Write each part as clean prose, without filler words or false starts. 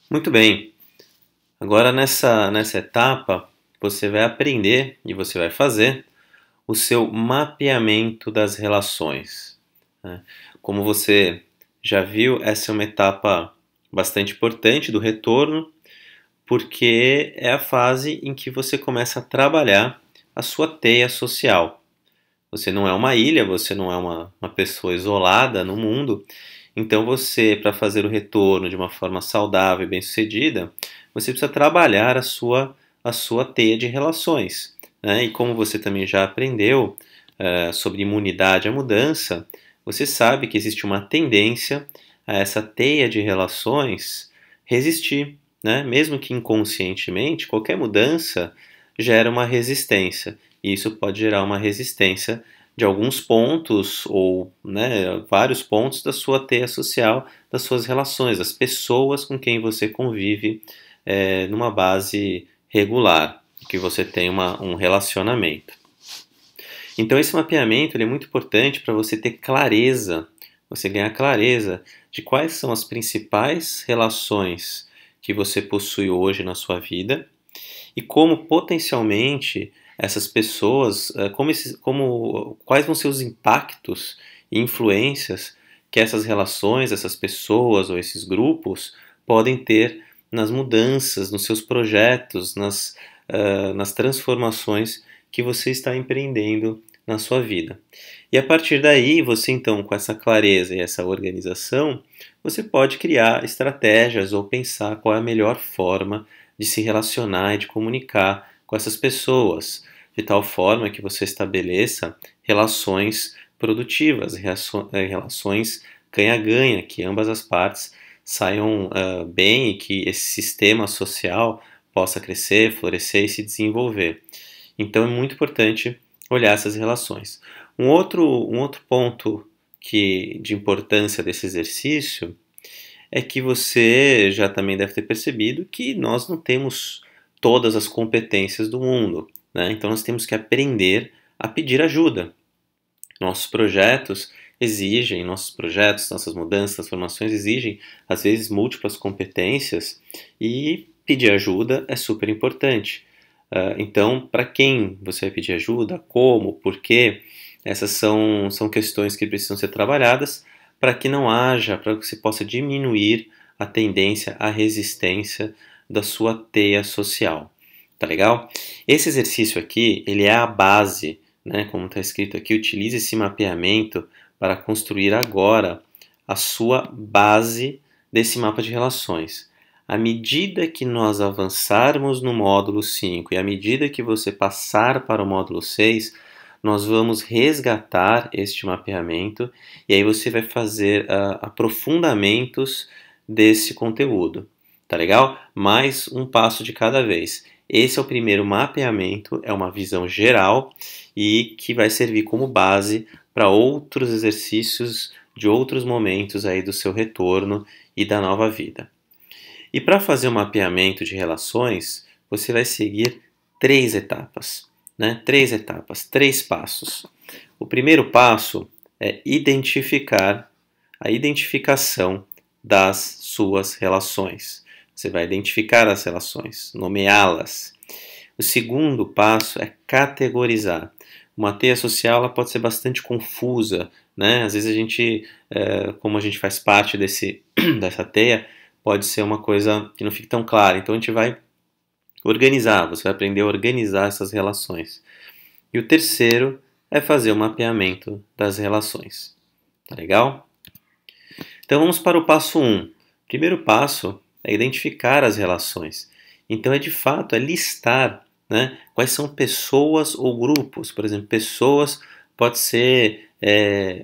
Muito bem. Agora nessa etapa, você vai aprender e você vai fazer o seu mapeamento das relações, né? Como você já viu, essa é uma etapa bastante importante do retorno, porque é a fase em que você começa a trabalhar a sua teia social. Você não é uma ilha, você não é uma pessoa isolada no mundo. Então você, para fazer o retorno de uma forma saudável e bem-sucedida, você precisa trabalhar a sua teia de relações, né? E como você também já aprendeu sobre imunidade à mudança, você sabe que existe uma tendência a essa teia de relações resistir, né? Mesmo que inconscientemente, qualquer mudança gera uma resistência. E isso pode gerar uma resistência de alguns pontos ou, né, vários pontos da sua teia social, das suas relações, das pessoas com quem você convive numa base regular, que você tem um relacionamento. Então esse mapeamento ele é muito importante para você ter clareza, você ganhar clareza de quais são as principais relações que você possui hoje na sua vida e como potencialmente essas pessoas, quais vão ser os impactos e influências que essas relações, essas pessoas ou esses grupos podem ter nas mudanças, nos seus projetos, nas transformações que você está empreendendo na sua vida. E a partir daí, você então, com essa clareza e essa organização, você pode criar estratégias ou pensar qual é a melhor forma de se relacionar e de comunicar com essas pessoas, de tal forma que você estabeleça relações produtivas, relações ganha-ganha, que ambas as partes saiam bem e que esse sistema social possa crescer, florescer e se desenvolver. Então é muito importante olhar essas relações. Um outro ponto de importância desse exercício é que você já também deve ter percebido que nós não temos todas as competências do mundo, né? Então nós temos que aprender a pedir ajuda. Nossos projetos, nossas mudanças, transformações exigem, às vezes, múltiplas competências e pedir ajuda é super importante. Então, para quem você vai pedir ajuda, como, por quê, essas são questões que precisam ser trabalhadas para que não haja, para que você possa diminuir a tendência à resistência da sua teia social. Tá legal? Esse exercício aqui, ele é a base, né? Como está escrito aqui, utilize esse mapeamento para construir agora a sua base desse mapa de relações. À medida que nós avançarmos no módulo 5 e à medida que você passar para o módulo 6, nós vamos resgatar este mapeamento e aí você vai fazer aprofundamentos desse conteúdo. Tá legal? Mais um passo de cada vez. Esse é o primeiro mapeamento, é uma visão geral e que vai servir como base para outros exercícios de outros momentos aí do seu retorno e da nova vida. E para fazer o mapeamento de relações, você vai seguir três etapas, né? Três etapas, três passos. O primeiro passo é identificar a identificação das suas relações. Você vai identificar as relações, nomeá-las. O segundo passo é categorizar. Uma teia social ela pode ser bastante confusa, né? Às vezes como a gente faz parte dessa teia, pode ser uma coisa que não fique tão clara. Então a gente vai organizar, você vai aprender a organizar essas relações. E o terceiro é fazer o mapeamento das relações. Tá legal? Então vamos para o passo 1. O primeiro passo é identificar as relações. Então é de fato listar, né, quais são pessoas ou grupos. Por exemplo, pessoas pode ser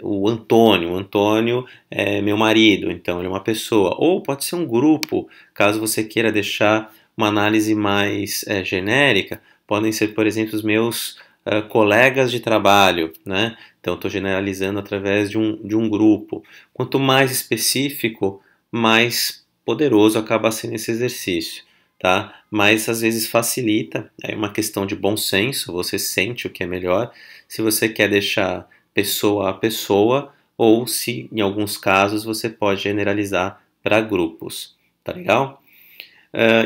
o Antônio. O Antônio é meu marido, então ele é uma pessoa. Ou pode ser um grupo, caso você queira deixar uma análise mais genérica. Podem ser, por exemplo, os meus colegas de trabalho, né? Então estou generalizando através de um grupo. Quanto mais específico, mais poderoso acaba sendo esse exercício, tá? Mas às vezes facilita, é uma questão de bom senso, você sente o que é melhor, se você quer deixar pessoa a pessoa, ou se em alguns casos você pode generalizar para grupos, tá legal?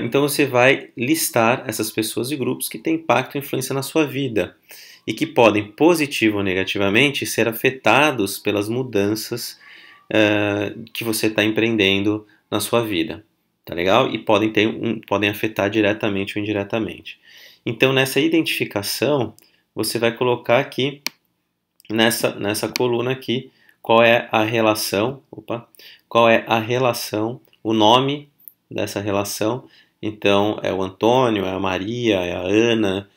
Então você vai listar essas pessoas e grupos que têm impacto e influência na sua vida e que podem, positivo ou negativamente, ser afetados pelas mudanças que você está empreendendo na sua vida. Tá legal? E podem afetar diretamente ou indiretamente. Então, nessa identificação, você vai colocar aqui, nessa coluna aqui, qual é a relação, o nome dessa relação. Então, é o Antônio, é a Maria, é a Ana,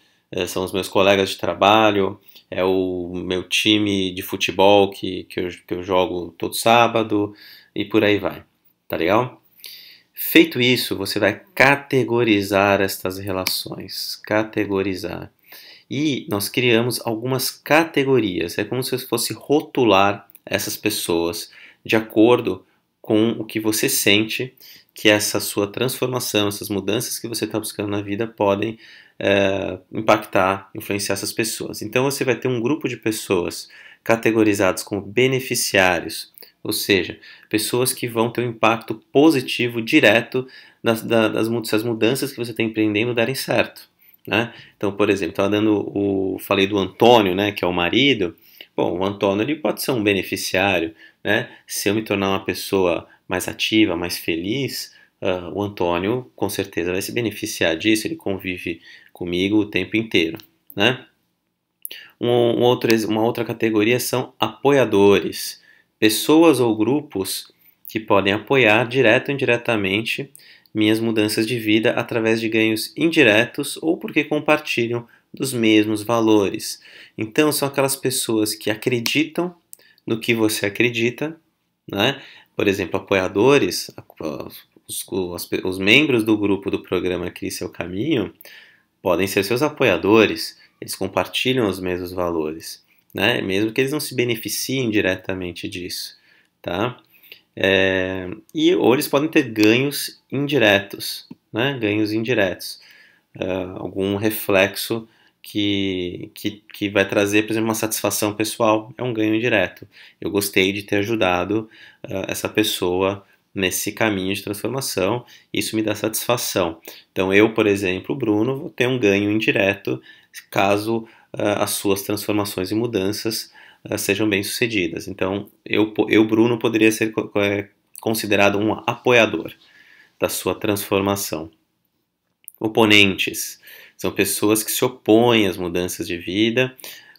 são os meus colegas de trabalho, é o meu time de futebol que eu jogo todo sábado, e por aí vai. Tá legal? Feito isso, você vai categorizar estas relações. Categorizar. E nós criamos algumas categorias. É como se fosse rotular essas pessoas de acordo com o que você sente que essa sua transformação, essas mudanças que você está buscando na vida podem impactar, influenciar essas pessoas. Então você vai ter um grupo de pessoas categorizadas como beneficiários, ou seja, pessoas que vão ter um impacto positivo direto se as mudanças que você está empreendendo derem certo. Né? Então, por exemplo, falei do Antônio, né, que é o marido. Bom, o Antônio ele pode ser um beneficiário, né? Se eu me tornar uma pessoa mais ativa, mais feliz, o Antônio com certeza vai se beneficiar disso, ele convive comigo o tempo inteiro. Né? Uma outra categoria são apoiadores, pessoas ou grupos que podem apoiar direto ou indiretamente minhas mudanças de vida através de ganhos indiretos ou porque compartilham dos mesmos valores. Então, são aquelas pessoas que acreditam no que você acredita, né? Por exemplo, apoiadores, os membros do grupo do programa Crie Seu Caminho podem ser seus apoiadores, eles compartilham os mesmos valores, né? Mesmo que eles não se beneficiem diretamente disso, tá? Ou eles podem ter ganhos indiretos, né? Ganhos indiretos, algum reflexo que vai trazer, por exemplo, uma satisfação pessoal, é um ganho indireto. Eu gostei de ter ajudado essa pessoa nesse caminho de transformação, isso me dá satisfação. Então eu, por exemplo, Bruno, vou ter um ganho indireto caso as suas transformações e mudanças sejam bem-sucedidas. Então eu, Bruno, poderia ser considerado um apoiador da sua transformação. Oponentes são pessoas que se opõem às mudanças de vida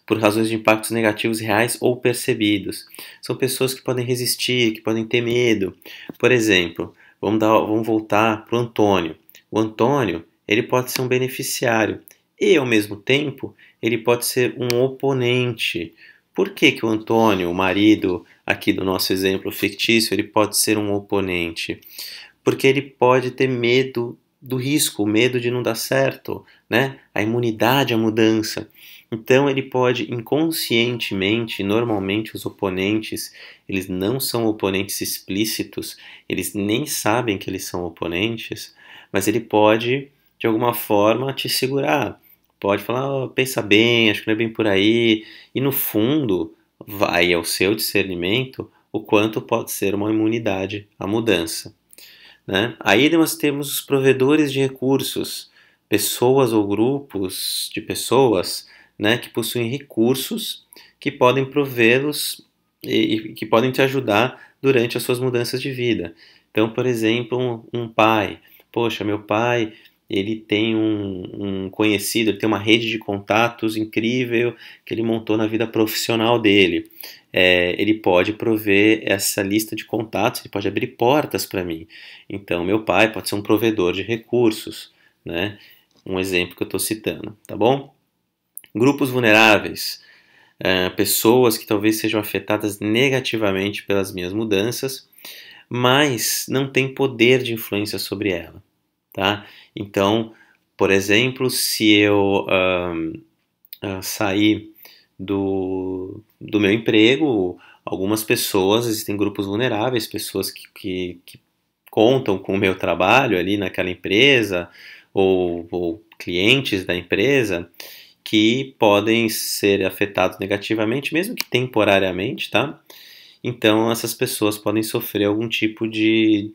por razões de impactos negativos reais ou percebidos. São pessoas que podem resistir, que podem ter medo. Por exemplo, vamos voltar para o Antônio. O Antônio, ele pode ser um beneficiário e, ao mesmo tempo, ele pode ser um oponente. Por que o Antônio, o marido aqui do nosso exemplo fictício, ele pode ser um oponente? Porque ele pode ter medo do risco, o medo de não dar certo, né? A imunidade à mudança. Então ele pode inconscientemente, normalmente os oponentes, eles não são oponentes explícitos, eles nem sabem que eles são oponentes, mas ele pode, de alguma forma, te segurar. Pode falar, pensa bem, acho que não é bem por aí, e no fundo vai ao seu discernimento o quanto pode ser uma imunidade à mudança. Né? Aí nós temos os provedores de recursos, pessoas ou grupos de pessoas, né, que possuem recursos que podem provê-los e que podem te ajudar durante as suas mudanças de vida. Então, por exemplo, um pai. Poxa, meu pai, ele tem um conhecido, ele tem uma rede de contatos incrível que ele montou na vida profissional dele. Ele pode prover essa lista de contatos, ele pode abrir portas para mim. Então, meu pai pode ser um provedor de recursos, né? Um exemplo que eu estou citando, tá bom? Grupos vulneráveis, pessoas que talvez sejam afetadas negativamente pelas minhas mudanças, mas não têm poder de influência sobre ela, tá? Então, por exemplo, se eu sair do meu emprego, algumas pessoas, existem grupos vulneráveis, pessoas que contam com o meu trabalho ali naquela empresa, ou clientes da empresa, que podem ser afetados negativamente, mesmo que temporariamente, tá? Então essas pessoas podem sofrer algum tipo de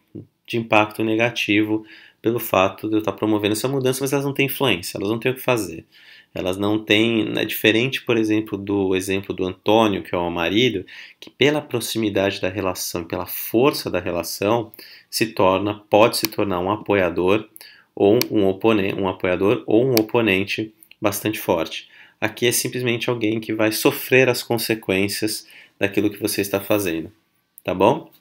impacto negativo pelo fato de eu estar promovendo essa mudança, mas elas não têm influência, elas não têm o que fazer. Elas não têm, é diferente, por exemplo, do exemplo do Antônio, que é o marido, que pela proximidade da relação, pela força da relação, pode se tornar um apoiador ou um apoiador ou um oponente bastante forte. Aqui é simplesmente alguém que vai sofrer as consequências daquilo que você está fazendo, tá bom?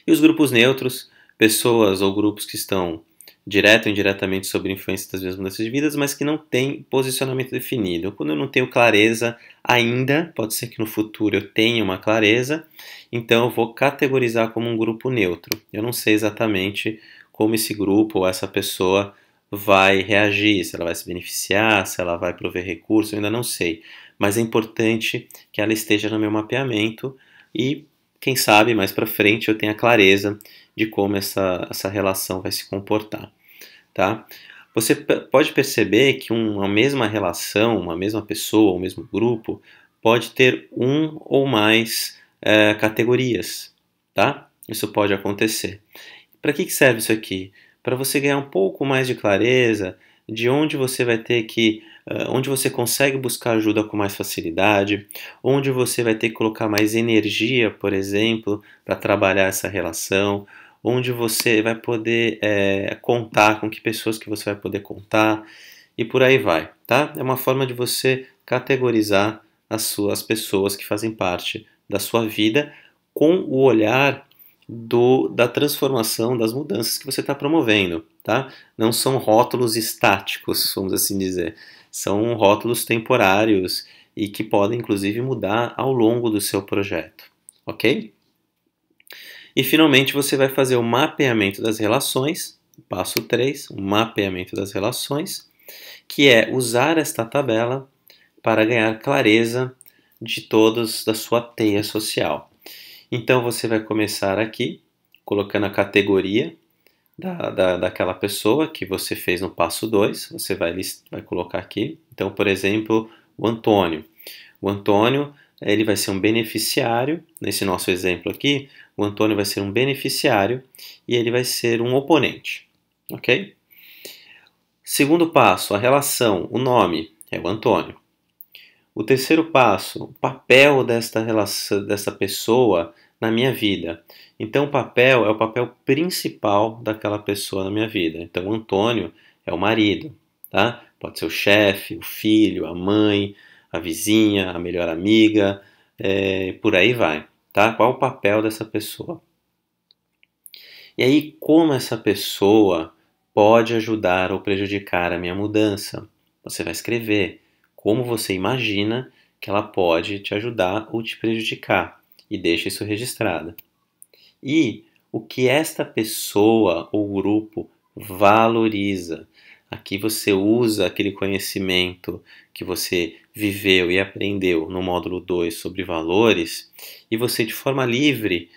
E os grupos neutros, pessoas ou grupos que estão direto ou indiretamente sob influência das minhas mudanças de vidas, mas que não têm posicionamento definido. Quando eu não tenho clareza ainda, pode ser que no futuro eu tenha uma clareza, então eu vou categorizar como um grupo neutro. Eu não sei exatamente como esse grupo ou essa pessoa vai reagir, se ela vai se beneficiar, se ela vai prover recurso, eu ainda não sei. Mas é importante que ela esteja no meu mapeamento e, quem sabe, mais para frente eu tenha clareza de como essa relação vai se comportar, tá? Você pode perceber que uma mesma relação, uma mesma pessoa, um mesmo grupo, pode ter um ou mais categorias, tá? Isso pode acontecer. Para que serve isso aqui? Para você ganhar um pouco mais de clareza de onde você vai ter que, onde você consegue buscar ajuda com mais facilidade, onde você vai ter que colocar mais energia, por exemplo, para trabalhar essa relação, onde você vai poder contar, com que pessoas que você vai poder contar e por aí vai, tá? É uma forma de você categorizar as pessoas que fazem parte da sua vida com o olhar da transformação, das mudanças que você está promovendo, tá? Não são rótulos estáticos, vamos assim dizer. São rótulos temporários e que podem, inclusive, mudar ao longo do seu projeto, ok? E, finalmente, você vai fazer o mapeamento das relações, passo 3, o mapeamento das relações, que é usar esta tabela para ganhar clareza de todos da sua teia social. Então você vai começar aqui, colocando a categoria daquela pessoa que você fez no passo 2, você vai colocar aqui. Então, por exemplo, o Antônio. O Antônio, ele vai ser um beneficiário, nesse nosso exemplo aqui, o Antônio vai ser um beneficiário e ele vai ser um oponente, ok? Segundo passo, a relação, o nome é o Antônio. O terceiro passo, o papel dessa pessoa na minha vida. Então, o papel é o papel principal daquela pessoa na minha vida. Então, o Antônio é o marido, tá? Pode ser o chefe, o filho, a mãe, a vizinha, a melhor amiga, por aí vai, tá? Qual o papel dessa pessoa? E aí, como essa pessoa pode ajudar ou prejudicar a minha mudança? Você vai escrever como você imagina que ela pode te ajudar ou te prejudicar e deixa isso registrado. E o que esta pessoa ou grupo valoriza. Aqui você usa aquele conhecimento que você viveu e aprendeu no módulo 2 sobre valores e você, de forma livre,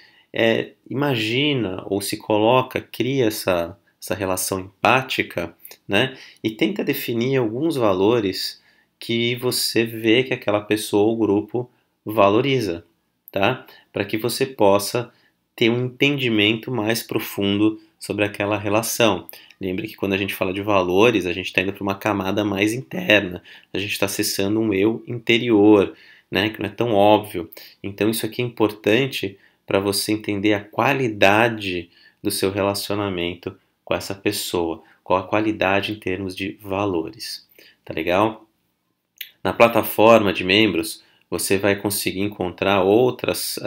imagina ou se coloca, cria essa relação empática, né? E tenta definir alguns valores que você vê que aquela pessoa ou grupo valoriza, tá? Para que você possa ter um entendimento mais profundo sobre aquela relação. Lembre que quando a gente fala de valores, a gente está indo para uma camada mais interna, a gente está acessando um eu interior, né, que não é tão óbvio. Então isso aqui é importante para você entender a qualidade do seu relacionamento com essa pessoa, qual a qualidade em termos de valores. Tá legal? Na plataforma de membros, você vai conseguir encontrar outras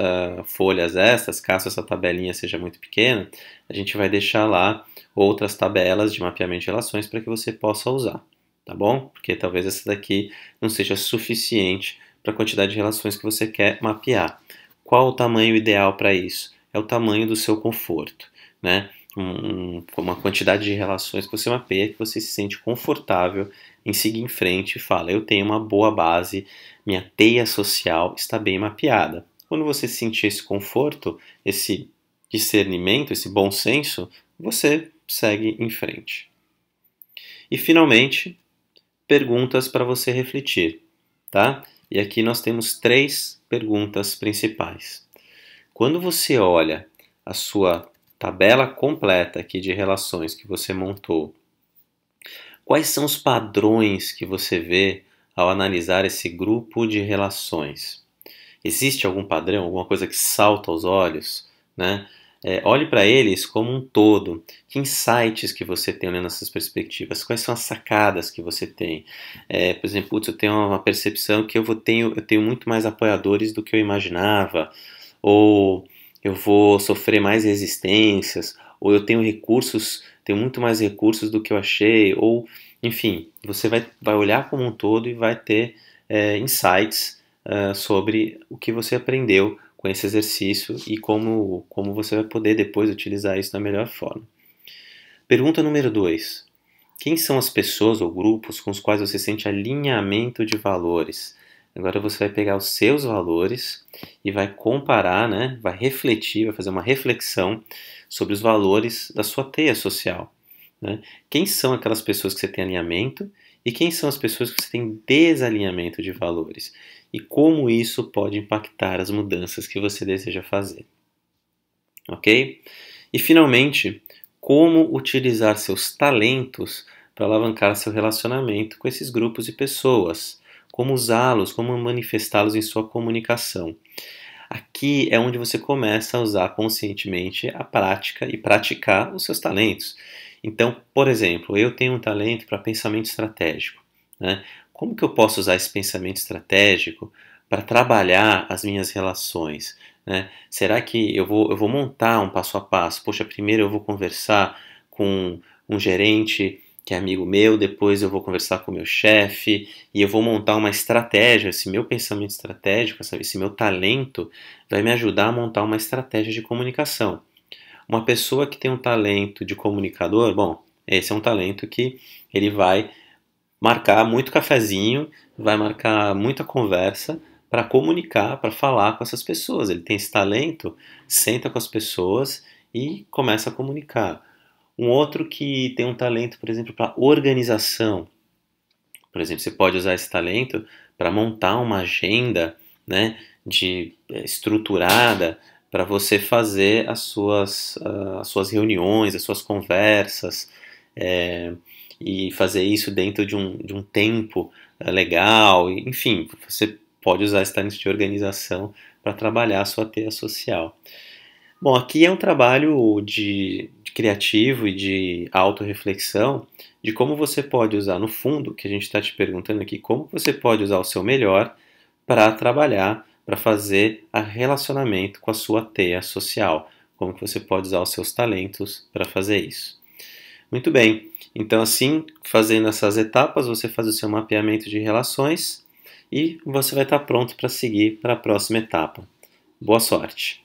folhas extras, caso essa tabelinha seja muito pequena, a gente vai deixar lá outras tabelas de mapeamento de relações para que você possa usar, tá bom? Porque talvez essa daqui não seja suficiente para a quantidade de relações que você quer mapear. Qual o tamanho ideal para isso? É o tamanho do seu conforto, né? Uma quantidade de relações que você mapeia que você se sente confortável em seguir em frente e fala, eu tenho uma boa base, minha teia social está bem mapeada. Quando você sentir esse conforto, esse discernimento, esse bom senso, você segue em frente. E finalmente, perguntas para você refletir, tá? E aqui nós temos 3 perguntas principais. Quando você olha a sua tabela completa aqui de relações que você montou, quais são os padrões que você vê ao analisar esse grupo de relações? Existe algum padrão, alguma coisa que salta aos olhos, né? Olhe para eles como um todo. Que insights que você tem olhando essas perspectivas? Quais são as sacadas que você tem? Por exemplo, putz, eu tenho uma percepção que eu tenho muito mais apoiadores do que eu imaginava, ou eu vou sofrer mais resistências, ou eu tenho muito mais recursos do que eu achei, ou enfim, você vai olhar como um todo e vai ter insights sobre o que você aprendeu com esse exercício e como você vai poder depois utilizar isso da melhor forma. Pergunta número 2. Quem são as pessoas ou grupos com os quais você sente alinhamento de valores? Agora você vai pegar os seus valores e vai comparar, né? Vai refletir, vai fazer uma reflexão sobre os valores da sua teia social, né? Quem são aquelas pessoas que você tem alinhamento e quem são as pessoas que você tem desalinhamento de valores? E como isso pode impactar as mudanças que você deseja fazer. Ok? E finalmente, como utilizar seus talentos para alavancar seu relacionamento com esses grupos de pessoas? Como usá-los, como manifestá-los em sua comunicação? Aqui é onde você começa a usar conscientemente a prática e praticar os seus talentos. Então, por exemplo, eu tenho um talento para pensamento estratégico, né? Como que eu posso usar esse pensamento estratégico para trabalhar as minhas relações, né? Será que eu vou montar um passo a passo? Poxa, primeiro eu vou conversar com um gerente que é amigo meu, depois eu vou conversar com o meu chefe e eu vou montar uma estratégia. Esse meu pensamento estratégico, esse meu talento vai me ajudar a montar uma estratégia de comunicação. Uma pessoa que tem um talento de comunicador, bom, esse é um talento que ele vai marcar muito cafezinho, vai marcar muita conversa para comunicar, para falar com essas pessoas. Ele tem esse talento, senta com as pessoas e começa a comunicar. Um outro que tem um talento, por exemplo, para organização. Por exemplo, você pode usar esse talento para montar uma agenda, né, estruturada para você fazer as suas reuniões, as suas conversas, e fazer isso dentro de um tempo legal. Enfim, você pode usar esse talento de organização para trabalhar a sua teia social. Bom, aqui é um trabalho de criativo e de autorreflexão de como você pode usar, no fundo, que a gente está te perguntando aqui, como você pode usar o seu melhor para trabalhar, para fazer a relacionamento com a sua teia social. Como que você pode usar os seus talentos para fazer isso. Muito bem, então assim, fazendo essas etapas, você faz o seu mapeamento de relações e você vai estar pronto para seguir para a próxima etapa. Boa sorte!